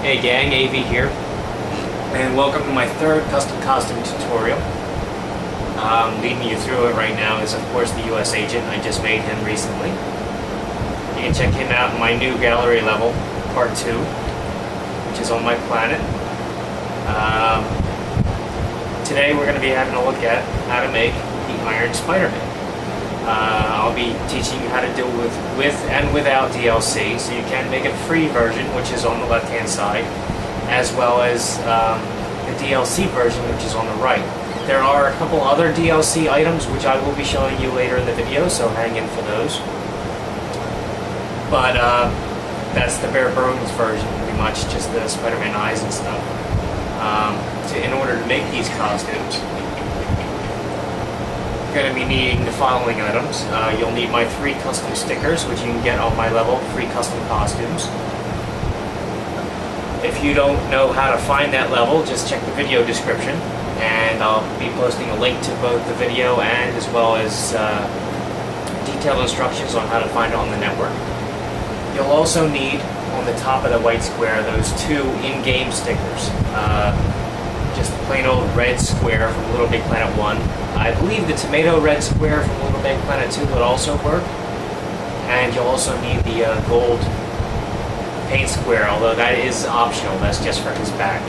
Hey gang, AV here, and welcome to my third custom costume tutorial. Leading you through it right now is of course the US Agent. I just made him recently. You can check him out in my new gallery level, part 2, which is on my planet. Today we're going to be having a look at how to make the Iron Spider-Man. I'll be teaching you how to do with and without DLC, so you can make a free version, which is on the left-hand side, as well as the DLC version, which is on the right. There are a couple other DLC items, which I will be showing you later in the video, so hang in for those. But that's the bare bones version, pretty much, just the Spider-Man eyes and stuff. In order to make these costumes, going to be needing the following items. You'll need my 3 custom stickers, which you can get on my level, free custom costumes. If you don't know how to find that level, just check the video description, and I'll be posting a link to both the video and as well as detailed instructions on how to find it on the network. You'll also need, on the top of the white square, those 2 in-game stickers. Just the plain old red square from Little Big Planet 1. I believe the tomato red square from Little Big Planet 2 would also work. And you'll also need the gold paint square, although that is optional. That's just for his back.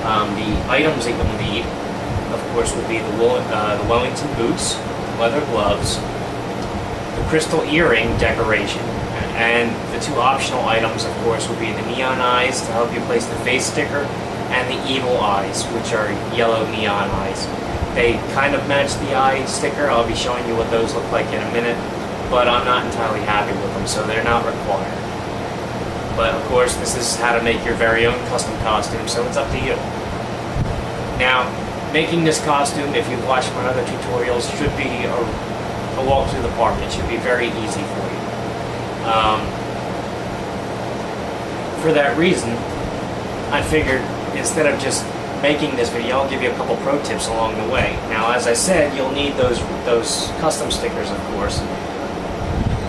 The items that you'll need, of course, would be the Wellington boots, leather gloves, the crystal earring decoration, and the 2 optional items, of course, would be the neon eyes to help you place the face sticker, and the evil eyes, which are yellow neon eyes. They kind of match the eye sticker. I'll be showing you what those look like in a minute, but I'm not entirely happy with them, so they're not required. But of course, this is how to make your very own custom costume, so it's up to you. Now, making this costume, if you've watched my other tutorials, should be a walk through the park. It should be very easy for you. For that reason, I figured instead of just making this video, I'll give you a couple pro tips along the way. Now, as I said, you'll need those custom stickers, of course.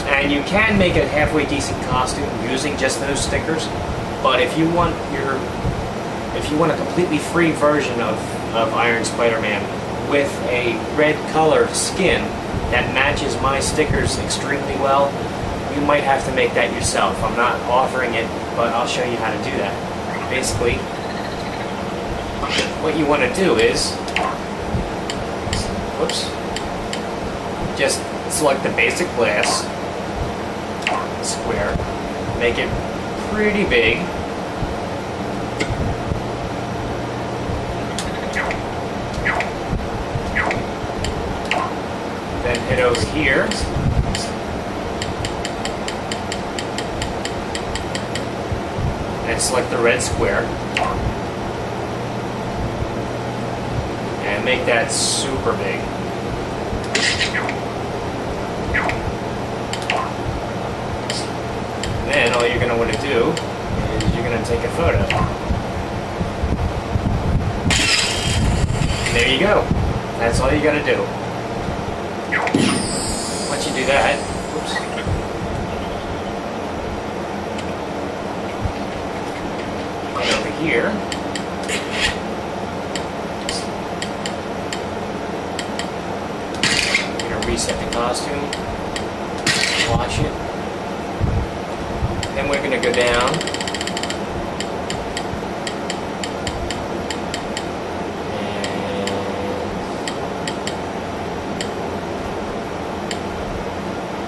And you can make a halfway decent costume using just those stickers. But if you want a completely free version of Iron Spider-Man with a red color skin that matches my stickers extremely well, you might have to make that yourself. I'm not offering it, but I'll show you how to do that. Basically, what you want to do is, just select the basic glass square, make it pretty big, then hit over here, and select the red square, and make that super big. And then all you're going to want to do is you're going to take a photo. And there you go. That's all you got to do. Once you do that, right over here, reset the costume, wash it, then we're going to go down and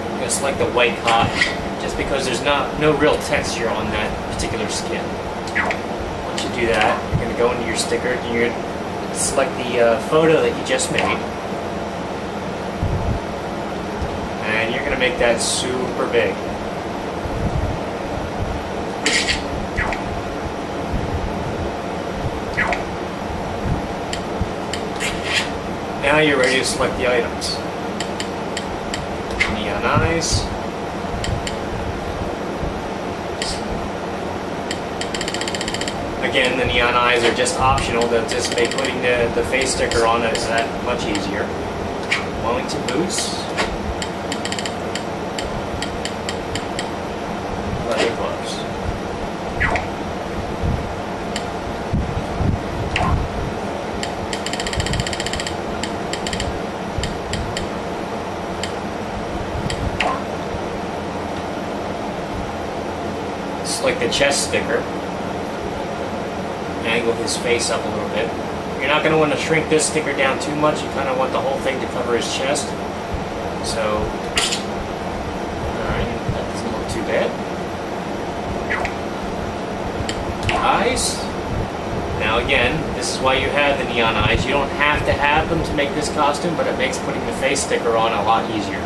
I'm going to select the white cotton, just because there's no real texture on that particular skin. Once you do that, you're going to go into your sticker and you're going to select the photo that you just made. And you're going to make that super big. Now you're ready to select the items. Neon eyes. Again, the neon eyes are just optional. They'll just make putting the face sticker on it that much easier. Wellington boots. Leather gloves. select the chest sticker, angle his face up a little bit. You're not going to want to shrink this sticker down too much. You kind of want the whole thing to cover his chest. So, alright, that doesn't look too bad. The eyes. Now again, this is why you have the neon eyes. You don't have to have them to make this costume, but it makes putting the face sticker on a lot easier.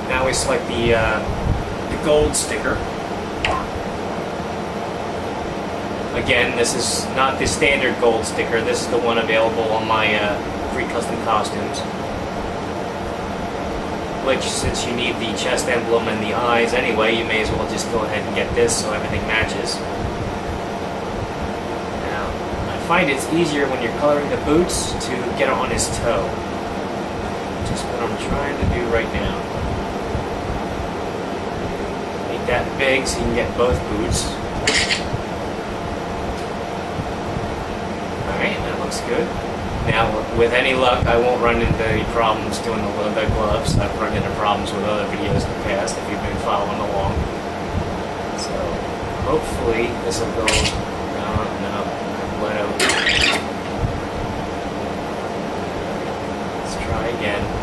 Now we select the gold sticker. Again, this is not the standard gold sticker. This is the one available on my free custom costumes. Which, since you need the chest emblem and the eyes anyway, you may as well just go ahead and get this so everything matches. Now, I find it's easier when you're coloring the boots to get it on his toe. Just what I'm trying to do right now. That big so you can get both boots. Alright, that looks good. Now, with any luck, I won't run into any problems doing the leather gloves. I've run into problems with other videos in the past if you've been following along. So, hopefully this will go... No, let out. Let's try again.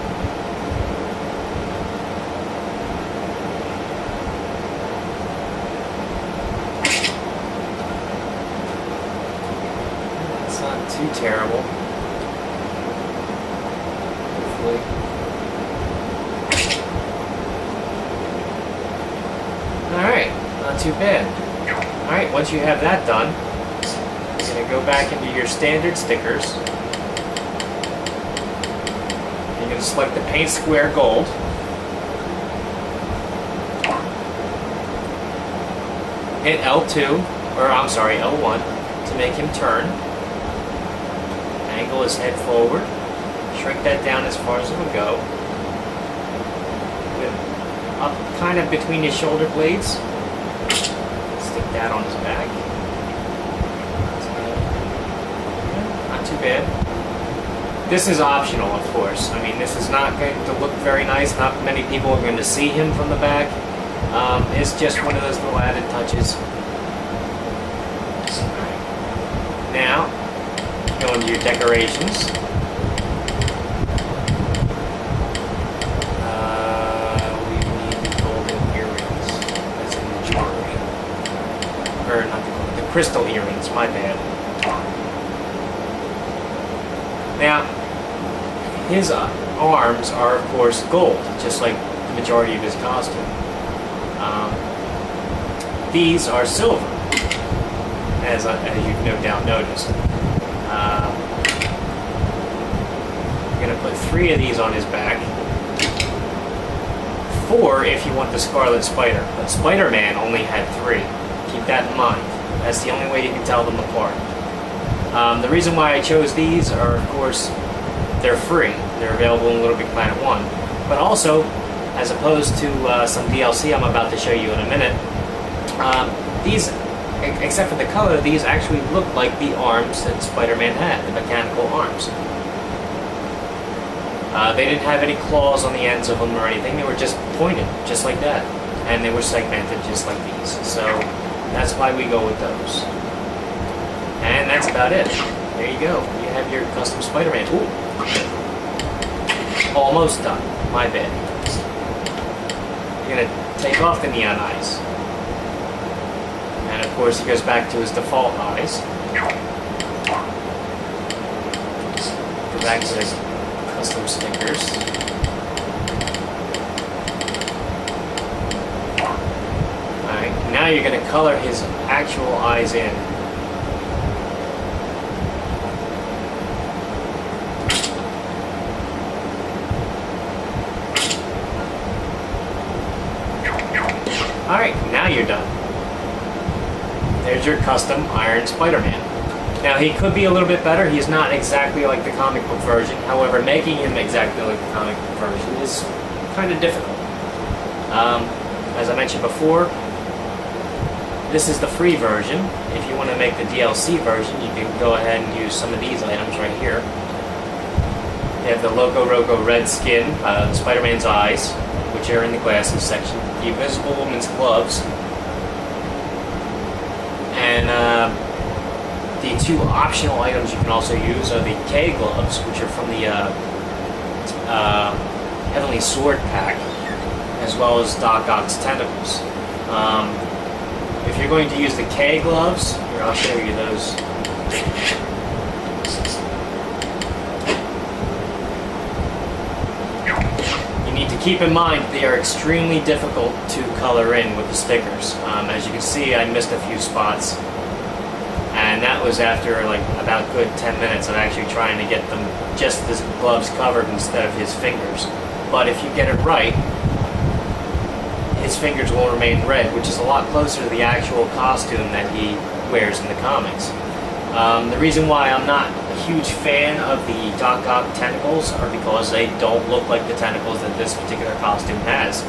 Too terrible. Hopefully. Alright, not too bad. Alright, once you have that done, you're going to go back into your standard stickers. You're going to select the paint square gold. Hit L2, or I'm sorry, L1 to make him turn. Angle his head forward, shrink that down as far as it will go, up kind of between his shoulder blades, stick that on his back, not too bad. This is optional, of course. I mean, this is not going to look very nice, not many people are going to see him from the back. It's just one of those little added touches. Now, go into your decorations. We need the golden earrings as in the jewelry. Or not the crystal earrings, my bad. Now, his arms are, of course, gold, just like the majority of his costume. These are silver, as you've no doubt noticed. You're going to put 3 of these on his back. 4 if you want the Scarlet Spider. But Spider-Man only had 3. Keep that in mind. That's the only way you can tell them apart. The reason why I chose these are, of course, they're free. They're available in Little Big Planet 1. But also, as opposed to some DLC I'm about to show you in a minute, these, except for the color, these actually look like the arms that Spider-Man had, the mechanical arms. They didn't have any claws on the ends of them or anything. They were just pointed, just like that. And they were segmented just like these. So that's why we go with those. And that's about it. There you go. You have your custom Spider-Man. Ooh. Almost done. My bad. You're going to take off the neon eyes. And of course he goes back to his default eyes. Go back to his custom stickers. Alright, now you're going to color his actual eyes in. Alright, now you're done. There's your custom Iron Spider-Man. Now, he could be a little bit better. He's not exactly like the comic book version. However, making him exactly like the comic book version is kind of difficult. As I mentioned before, this is the free version. If you want to make the DLC version, you can go ahead and use some of these items right here. You have the Loco Roco red skin, Spider-Man's eyes, which are in the glasses section, the Invisible Woman's gloves, and the two optional items you can also use are the K gloves, which are from the Heavenly Sword pack, as well as Doc Ock's tentacles. If you're going to use the K gloves, here I'll show you those. You need to keep in mind they are extremely difficult to color in with the stickers. As you can see, I missed a few spots, and that was after like about good 10 minutes of actually trying to get them just the gloves covered instead of his fingers. But if you get it right, his fingers will remain red, which is a lot closer to the actual costume that he wears in the comics. The reason why I'm not a huge fan of the Doc Ock tentacles are because they don't look like the tentacles that this particular costume has.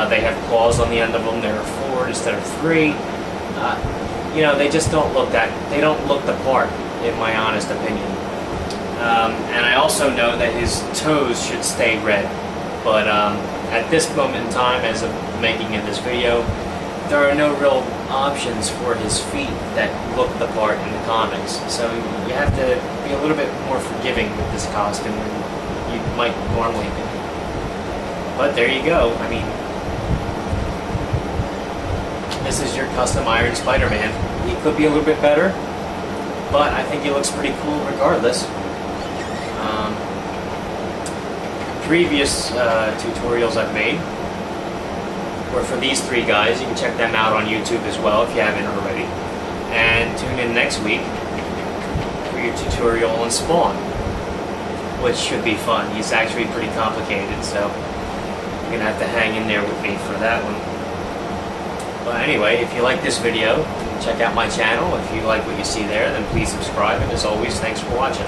They have claws on the end of them. There are 4 instead of 3. You know, they just don't look they don't look the part, in my honest opinion. And I also know that his toes should stay red. But at this moment in time, as of making of this video, there are no real options for his feet that look the part in the comics. So you have to be a little bit more forgiving with this costume than you might normally be. But there you go. I mean, this is your custom Iron Spider-Man. He could be a little bit better, but I think he looks pretty cool regardless. Previous tutorials I've made were for these 3 guys. You can check them out on YouTube as well if you haven't already. And tune in next week for your tutorial on Spawn, which should be fun. He's actually pretty complicated, so you're going to have to hang in there with me for that one. But anyway, if you like this video, check out my channel. If you like what you see there, then please subscribe. And as always, thanks for watching.